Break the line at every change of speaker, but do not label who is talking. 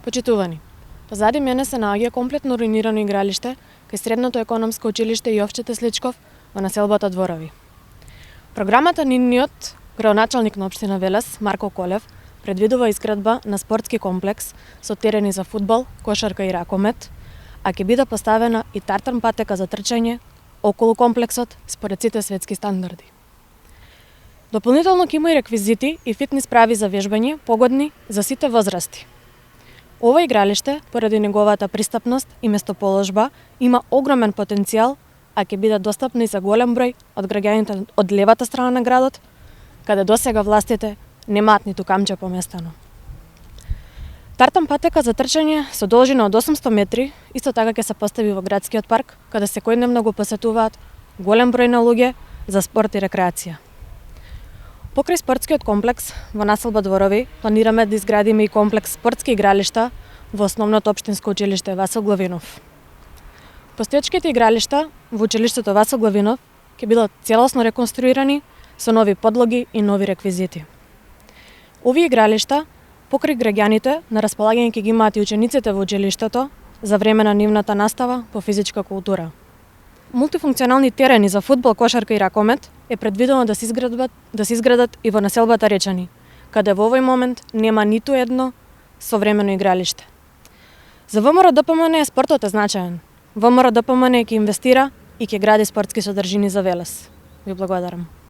Почитувани, позади мене се наоѓа комплетно руинирано игралиште кај Средното економско училиште Јовче Тесличков во населбата Дворови. Програмата нивниот градоначалник на општина Велес, Марко Колев, предвидува изградба на спортски комплекс со терени за фудбал, кошарка и ракомет, а ќе биде поставена и тартан патека за трчање околу комплексот според сите светски стандарди. Дополнително ќе има и реквизити и фитнес прави за вежбање, погодни за сите возрасти. Ова игралиште, поради неговата пристапност и местоположба, има огромен потенцијал, а ќе биде достапно и за голем број од граѓаните од левата страна на градот, каде досега властите немаат ниту камче поместено. Тартан патека за трчање со должина од 800 метри исто така ќе се постави во градскиот парк, каде секојдневно го посетуваат голем број на луѓе за спорт и рекреација. Покрај спортскиот комплекс во населба Дворови планираме да изградиме и комплекс спортски игралишта во основното општинско училиште Васил Главинов. Постоечките игралишта во училиштето Васил Главинов ќе бидат целосно реконструирани со нови подлоги и нови реквизити. Овие игралишта покрај граѓаните на располагање ќе ги имаат и учениците во училиштето за време на нивната настава по физичка култура. Мултифункционални терени за фудбал, кошарка и ракомет е предвидено да се изградат и во населбата Речани, каде во овој момент нема ниту едно современо игралиште. За ВМРО ДПМН спортот е значаен. ВМРО ДПМН ќе инвестира и ќе гради спортски содржини за Велес. Ви благодарам.